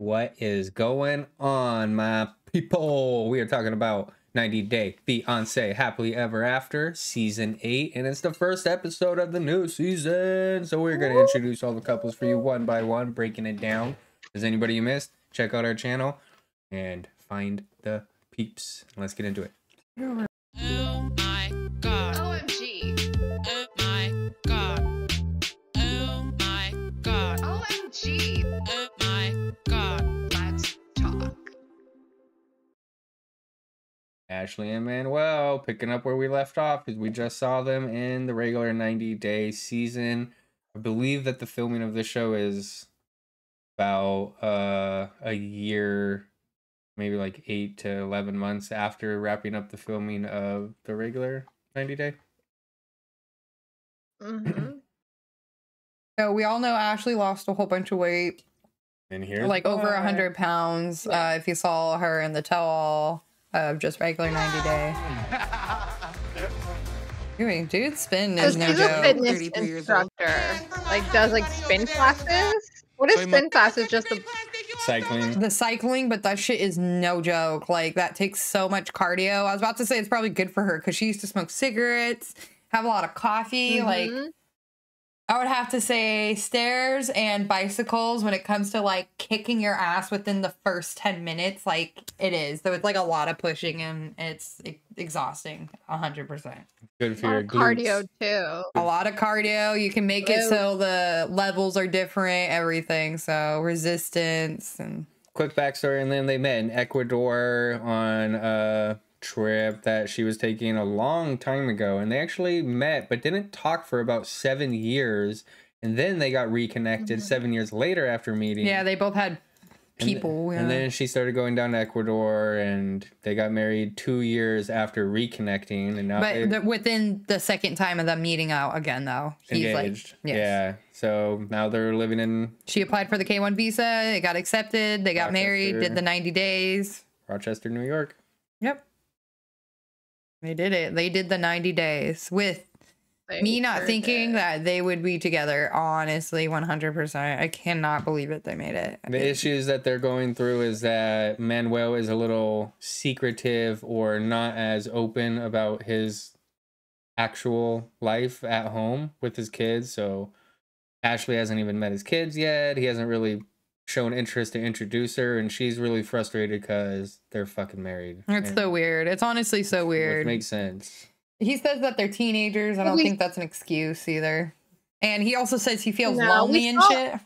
What is going on, my people? We are talking about 90 Day Fiancé Happily Ever After Season 8, and it's the first episode of the new season. So we're going to introduce all the couples for you one by one, breaking it down. If there's anybody you missed, check out our channel and find the peeps. Let's get into it. Oh my god. OMG. Oh my god. Oh my god. OMG. Oh my god. Let's talk. Ashley and Manuel picking up where we left off because we just saw them in the regular 90-day season. I believe that the filming of this show is about a year, maybe like 8 to 11 months after wrapping up the filming of the regular 90-day. Mm-hmm. So we all know Ashley lost a whole bunch of weight, And here's like over 100 pounds. If you saw her in the tell-all of just regular 90 day. Anyway, dude's spin So is no she's a joke. fitness 33 years old. instructor. Like does like spin classes. What is spin classes? Just a cycling. The cycling, but that shit is no joke. Like that takes so much cardio. I was about to say it's probably good for her because she used to smoke cigarettes, have a lot of coffee. Like I would have to say stairs and bicycles when it comes to like kicking your ass within the first 10 minutes. Like it is. So it's like a lot of pushing and it's exhausting. 100%. Good for your cardio glutes. too. A lot of cardio. You can make it Glutes. so the levels are different, everything. So resistance and Quick backstory, and then they met in Ecuador on a trip that she was taking a long time ago, and they actually met but didn't talk for about 7 years, and then they got reconnected 7 years later after meeting. yeah, they both had people. And then she started going down to Ecuador, and they got married 2 years after reconnecting, and now But within the second time of them meeting out again, though, he's engaged. like, yes. Yeah, so now they're living in She applied for the K-1 visa. It got accepted. They got married, Rochester. did the 90 days. Rochester, New York. Yep. They did it. They did the 90 days with me not thinking that they would be together. Honestly, 100%. I cannot believe it. They made it. The issues that they're going through is that Manuel is a little secretive or not as open about his actual life at home with his kids. So Ashley hasn't even met his kids yet. He hasn't really shown interest to introduce her, and she's really frustrated because they're fucking married. It's And- so weird. It's honestly so which weird. makes sense. He says that they're teenagers. I don't think that's an excuse either. And he also says he feels No, lonely we and saw- shit.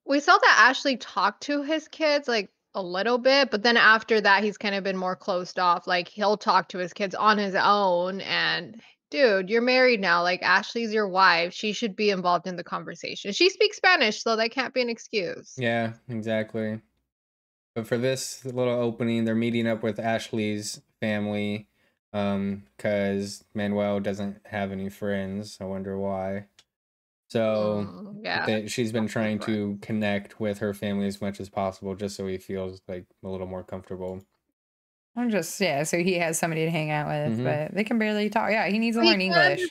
We saw that Ashley talked to his kids like a little bit, but then after that he's kind of been more closed off. Like he'll talk to his kids on his own, and dude, you're married now. Like Ashley's your wife. She should be involved in the conversation. She speaks Spanish, so that can't be an excuse. Yeah, exactly. But for this little opening, they're meeting up with Ashley's family because Manuel doesn't have any friends. I wonder why. So Yeah. she's been trying to connect with her family as much as possible just so he feels like a little more comfortable. I'm just, yeah, so he has somebody to hang out with, Mhm. but they can barely talk. Yeah, he needs to He learn English.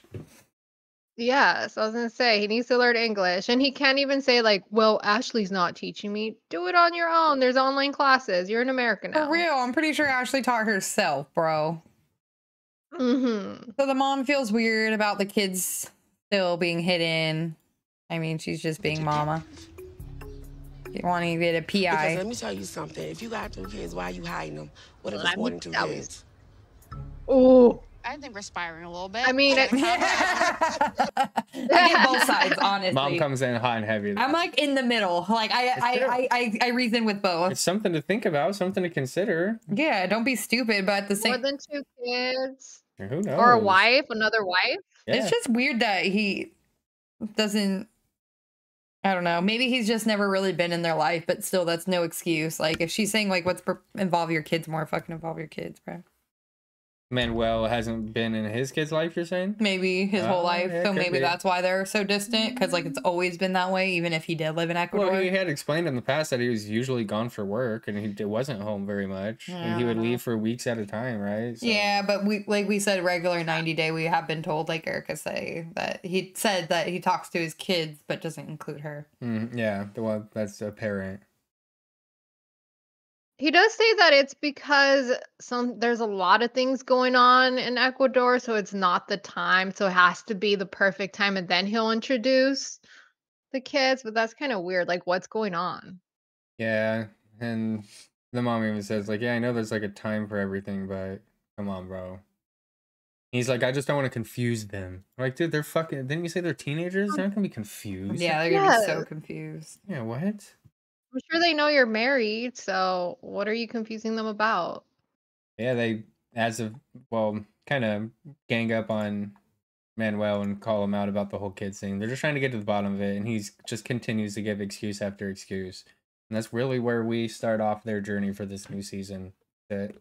Yes, I was gonna say he needs to learn English, and he can't even say like, "Well, Ashley's not teaching me." Do it on your own. There's online classes. You're in America now. For real, I'm pretty sure Ashley taught herself, bro. Mm-hmm. So the mom feels weird about the kids still being hidden. I mean, she's just being mama. Wanting to get a Because PI. let me tell you something. If you got two kids, why are you hiding them? What if Let it's more me than two tell you. kids? Ooh, I think we're spiraling a little bit. I mean, I get both sides, honestly. Mom comes in hot and heavy. I'm like in the middle. Like I reason with both. It's something to think about, something to consider. Yeah, don't be stupid, but at the more same, than 2 kids Or who knows? or a wife, another wife. Yeah. it's just weird that he doesn't. I don't know. Maybe he's just never really been in their life, but still, that's no excuse. Like if she's saying like, "Let's involve your kids more," fucking involve your kids, bro. Manuel hasn't been in his kid's life, you're saying? Maybe his whole Oh, life, yeah, so could maybe be. that's why they're so distant. Because like it's always been that way, even if he did live in Ecuador. Well, he had explained in the past that he was usually gone for work and he wasn't home very much. And he would leave for weeks at a time, right? So- Yeah, but we said regular 90 day. We have been told, like Erica say, that he said that he talks to his kids, but doesn't include her. Yeah, the one that's a parent. He does say that it's because there's a lot of things going on in Ecuador, so it's not the time. So it has to be the perfect time, and then he'll introduce the kids. But that's kind of weird. Like, what's going on? Yeah, and the mom even says like, yeah, I know there's like a time for everything, but come on, bro. He's like, I just don't want to confuse them. I'm like, dude, they're fucking. Didn't you say they're teenagers? They're not gonna be confused. Yeah, they're gonna be so Yes. confused. Yeah, what? I'm sure they know you're married, so what are you confusing them about? Yeah, they kind of gang up on Manuel and call him out about the whole kids thing. They're just trying to get to the bottom of it, and he's just continues to give excuse after excuse. And that's really where we start off their journey for this new season. That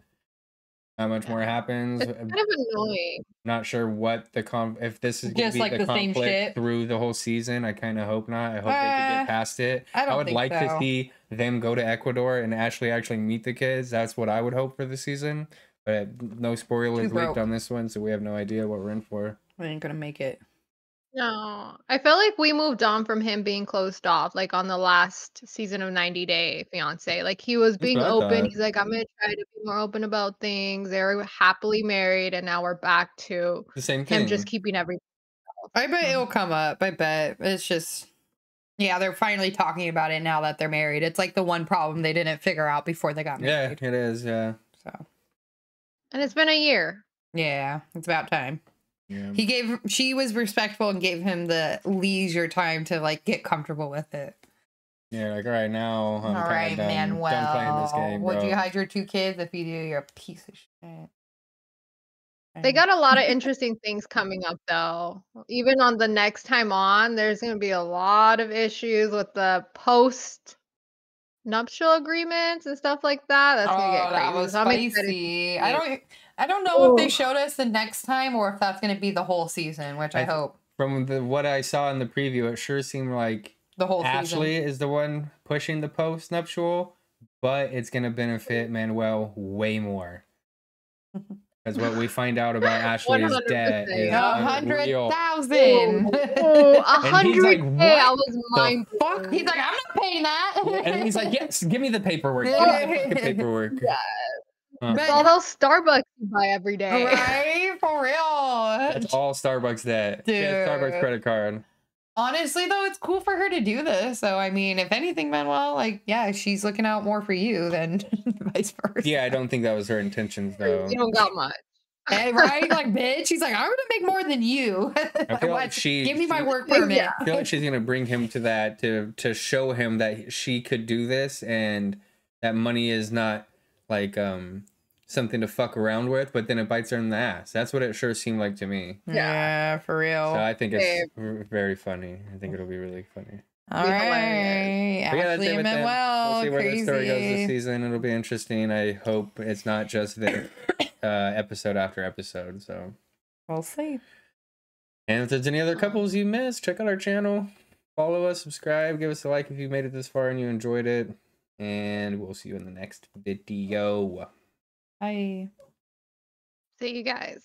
not much more happens. It's kind of annoying. Not sure what if this is going Just to be like the the same conflict shit. through the whole season. I kind of hope not. I hope they can get past it. I don't would think like to so. see them go to Ecuador and actually meet the kids. That's what I would hope for the season. But no spoilers Too leaked broke. on this one, so we have no idea what we're in for. We ain't gonna make it. No, I feel like we moved on from him being closed off, like on the last season of 90 Day Fiance. Like he was That's being what I open. thought. He's like, I'm gonna try to be more open about things. They're happily married, and now we're back to The same him thing. just keeping everything. I bet it'll come up. I bet it's just, yeah, they're finally talking about it now that they're married. It's like the one problem they didn't figure out before they got Yeah, married. it is. Yeah. So And it's been a year. yeah, it's about time. Yeah. She was respectful and gave him the leisure time to like get comfortable with it. Yeah, like all right now. I'm All kind right, of done playing this game, Would bro. you hide your 2 kids? If you do, you're a piece of shit. They got a lot of interesting things coming up, though. Even on the next time on, there's going to be a lot of issues with the post nuptial agreements and stuff like that. That's going to get crazy. That was So I'm excited to spicy. see. I don't know if they Ooh. showed us the next time or if that's going to be the whole season, which I hope. From what I saw in the preview, it sure seemed like The whole Ashley season. is the one pushing the post nuptial, but it's gonna benefit Manuel way more. Because what we find out about Ashley's 100%, debt is yeah. unreal. 100,000. Oh, And he's like, 100K. "What I was the mind fuck?" blown. He's like, I'm not paying that. And he's like, yes, give me the paperwork. Give me the fucking paperwork. Yeah. Huh. It's all those Starbucks you buy every day. Right? For real. That's all Starbucks debt. She has Starbucks Dude. credit card. Honestly, though, it's cool for her to do this. So, I mean, if anything, Manuel, like, yeah, she's looking out more for you than vice versa. Yeah, I don't think that was her intentions, though. You don't got much. Hey, right? Like, bitch. She's like, I'm going to make more than you. I feel like Give me my work permit. Yeah. I feel like she's gonna bring him to that to show him that she could do this and that money is not like something to fuck around with, but then it bites her in the ass. That's what it sure seemed like to me. Yeah, for real. So I think it's very funny. I think it'll be really funny. All Be right. But yeah, that's Ashley it and with them. Manuel. We'll see where the story goes this Crazy. season. It'll be interesting. I hope it's not just the episode after episode. So We'll see. and if there's any other couples you missed, check out our channel. Follow us, subscribe, give us a like if you made it this far and you enjoyed it. And we'll see you in the next video. Bye. See you guys.